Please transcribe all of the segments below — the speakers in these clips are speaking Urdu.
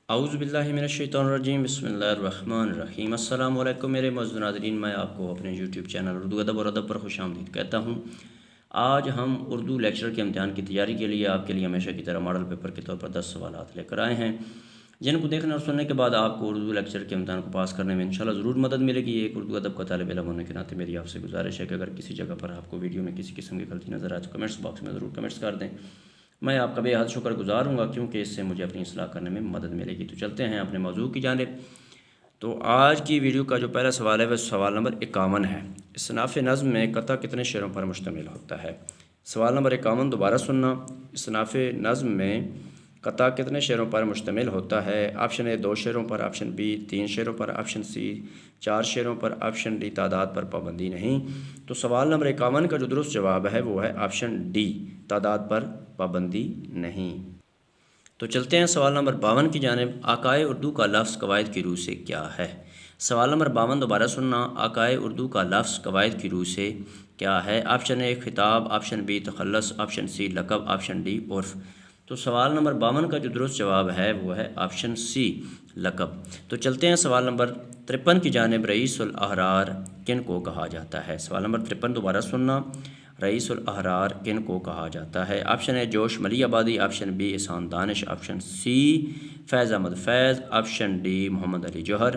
اعوذ باللہ من شیطان الرجیم، بسم اللہ الرحمن الرحیم۔ السلام علیکم میرے معزز ناظرین، میں آپ کو اپنے یوٹیوب چینل اردو ادب اور ادب پر خوش آمدید کہتا ہوں۔ آج ہم اردو لیکچرر کے امتحان کی تیاری کے لیے آپ کے لیے ہمیشہ کی طرح ماڈل پیپر کے طور پر 10 سوالات لے کر آئے ہیں، جن کو دیکھنے اور سننے کے بعد آپ کو اردو لیکچرر کے امتحان کو پاس کرنے میں انشاء ضرور مدد ملے گی۔ ایک اردو ادب کا طالب علم ہونے کے ناطے میری آپ سے گزارش ہے کہ اگر کسی جگہ پر آپ کو ویڈیو میں کسی قسم کی غلطی نظر آئے تو کمنٹس باکس میں ضرور کمنٹس کر دیں، میں آپ کا بے حد شکر گزار ہوں گا، کیونکہ اس سے مجھے اپنی اصلاح کرنے میں مدد ملے گی۔ تو چلتے ہیں اپنے موضوع کی جانب۔ تو آج کی ویڈیو کا جو پہلا سوال ہے وہ سوال نمبر 51 ہے۔ اصناف نظم میں کہتا کتنے شعروں پر مشتمل ہوتا ہے؟ سوال نمبر 51 دوبارہ سننا۔ اصناف نظم میں کہتا کتنے شعروں پر مشتمل ہوتا ہے؟ آپشن اے 2 شعروں پر، آپشن بی 3 شعروں پر، آپشن سی 4 شعروں پر، آپشن ڈی تعداد پر پابندی نہیں۔ تو سوال نمبر 51 کا جو درست جواب ہے وہ ہے آپشن ڈی، تعداد پر پابندی نہیں۔ تو چلتے ہیں سوال نمبر 52 کی جانب۔ آقائے اردو کا لفظ قواعد کی روح سے کیا ہے؟ سوال نمبر 52 دوبارہ سننا۔ آقائے اردو کا لفظ قواعد کی روح سے کیا ہے؟ آپشن اے خطاب، آپشن بی تخلص، آپشن سی لقب، آپشن ڈی عرف۔ تو سوال نمبر 52 کا جو درست جواب ہے وہ ہے آپشن سی لقب۔ تو چلتے ہیں سوال نمبر 53 کی جانب۔ رئیس الاحرار کن کو کہا جاتا ہے؟ سوال نمبر 53 دوبارہ سننا۔ رئیس الاحرار کن کو کہا جاتا ہے؟ آپشن اے جوش ملی آبادی، option B Ehsan Danish, option C فیض احمد فیض، آپشن ڈی محمد علی جوہر۔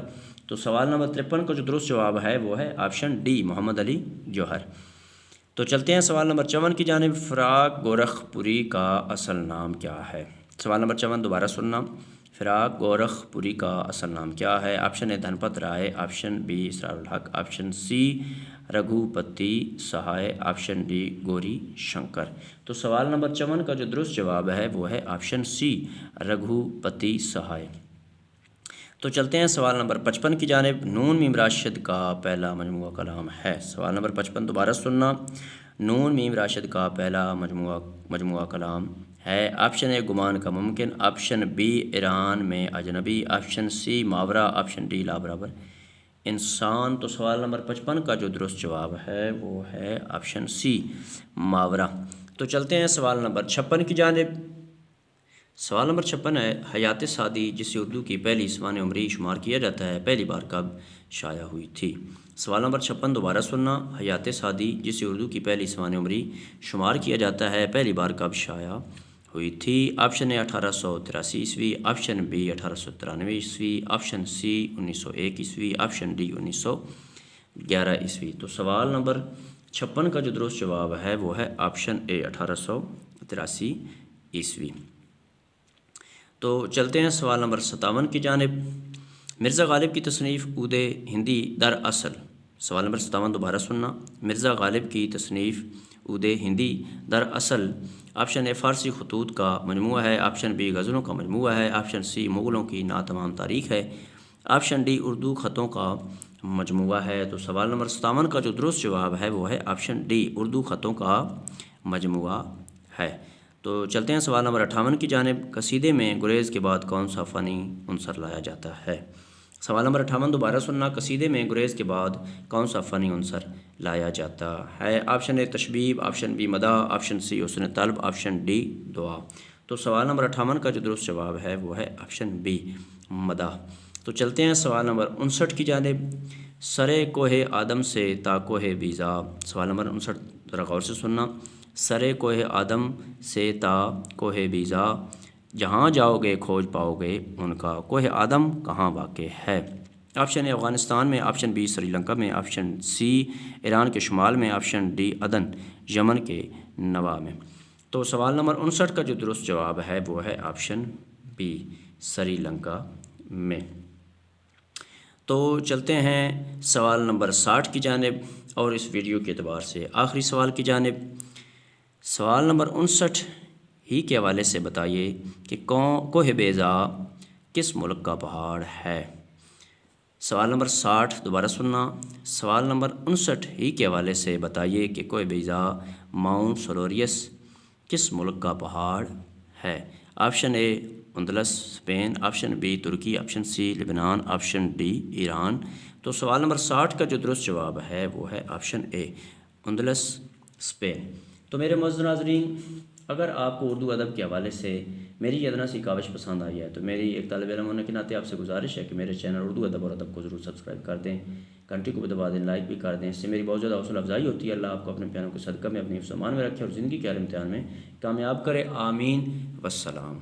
تو سوال نمبر 53 کا جو درست جواب ہے وہ ہے آپشن ڈی محمد علی جوہر۔ تو چلتے ہیں سوال نمبر 54 کی جانب۔ فراق گورکھ پوری کا اصل نام کیا ہے؟ سوال نمبر 54 دوبارہ سننا۔ فراق گورکھ پوری کا اصل نام کیا ہے؟ آپشن اے دھنپت رائے، آپشن بی اسرار الحق، option C رگھوپتی Sahai, option D Gauri Shankar. تو سوال نمبر 54 کا جو درست جواب ہے وہ ہے آپشن سی رگھوپتی سہائے۔ تو چلتے ہیں سوال نمبر 55 کی جانب۔ نون میم راشد کا پہلا مجموعہ کلام ہے؟ سوال نمبر 55 دوبارہ سننا۔ نون میم راشد کا پہلا مجموعہ کلام ہے۔ آپشن اے گمان کا ممکن، آپشن بی ایران میں اجنبی، آپشن سی ماورا، آپشن ڈی لا برابر انسان۔ تو سوال نمبر 55 کا جو درست جواب ہے وہ ہے آپشن سی ماورا۔ تو چلتے ہیں سوال نمبر 56 کی جانب۔ سوال نمبر 56 ہے، حیات سعدی جسے اردو کی پہلی سوانح عمری شمار کیا جاتا ہے پہلی بار کب شائع ہوئی تھی؟ سوال نمبر 56 دوبارہ سننا۔ حیات سعدی جسے اردو کی پہلی سوانح عمری شمار کیا جاتا ہے پہلی بار کب شائع ہوئی تھی؟ آپشن اے 1883 عیسوی، آپشن بی 1893 عیسوی، آپشن سی 1901 عیسوی، آپشن ڈی 1911 عیسوی۔ تو سوال نمبر 56 کا جو درست جواب ہے وہ ہے آپشن اے 1883 عیسوی۔ تو چلتے ہیں سوال نمبر 57 کی جانب۔ مرزا غالب کی تصنیف عود ہندی در اصل، سوال نمبر 57 دوبارہ سننا۔ مرزا غالب کی تصنیف عود ہندی در اصل، آپشن اے فارسی خطوط کا مجموعہ ہے، آپشن بی غزلوں کا مجموعہ ہے، آپشن سی مغلوں کی ناتمام تاریخ ہے، آپشن ڈی اردو خطوں کا مجموعہ ہے۔ تو سوال نمبر 57 کا جو درست جواب ہے وہ ہے آپشن ڈی اردو خطوں کا مجموعہ ہے۔ تو چلتے ہیں سوال نمبر 58 کی جانب۔ قصیدے میں گریز کے بعد کون سا فنی عنصر لایا جاتا ہے؟ سوال نمبر 58 دوبارہ سننا۔ قصیدے میں گریز کے بعد کون سا فنی عنصر لایا جاتا ہے؟ آپشن اے تشبیب، آپشن بی مدح، آپشن سی حسن طلب، آپشن ڈی دعا۔ تو سوال نمبر 58 کا جو درست جواب ہے وہ ہے آپشن بی مدح۔ تو چلتے ہیں سوال نمبر 59 کی جانب۔ سرے کوہ آدم سے تا کوہ بیضا، سوال نمبر 59 ذرا غور سے سننا۔ سرے کوہ آدم سے تا کوہ بیضا، جہاں جاؤ گے کھوج پاؤ گے ان کا، کوہ آدم کہاں واقع ہے؟ آپشن اے افغانستان میں، آپشن بی سری لنکا میں، آپشن سی ایران کے شمال میں، آپشن ڈی عدن یمن کے نواح میں۔ تو سوال نمبر 59 کا جو درست جواب ہے وہ ہے آپشن بی سری لنکا میں۔ تو چلتے ہیں سوال نمبر 60 کی جانب اور اس ویڈیو کے اعتبار سے آخری سوال کی جانب۔ سوال نمبر 59 ہی کے حوالے سے بتائیے کہ کوہ بیضا کس ملک کا پہاڑ ہے؟ سوال نمبر 60 دوبارہ سننا۔ سوال نمبر 59 ہی کے حوالے سے بتائیے کہ کوہ بیضا ماؤنٹ سولوریس کس ملک کا پہاڑ ہے؟ آپشن اے اندلس اسپین، آپشن بی ترکی، آپشن سی لبنان، آپشن ڈی ایران۔ تو سوال نمبر 60 کا جو درست جواب ہے وہ ہے آپشن اے اندلس اسپین۔ تو میرے معزز ناظرین، اگر آپ کو اردو ادب کے حوالے سے میری یہ ادنا سی کاوش پسند آئی ہے تو میری ایک طالب علم ہونے کے ناطے آپ سے گزارش ہے کہ میرے چینل اردو ادب اور ادب کو ضرور سبسکرائب کر دیں، گھنٹی کو بھی دبا دیں، لائک بھی کر دیں، اس سے میری بہت زیادہ حوصلہ افزائی ہوتی ہے۔ اللہ آپ کو اپنے پیاروں کے صدقہ میں اپنی حفظ و امان میں رکھے اور زندگی کے ہر امتحان میں کامیاب کرے، آمین، والسلام۔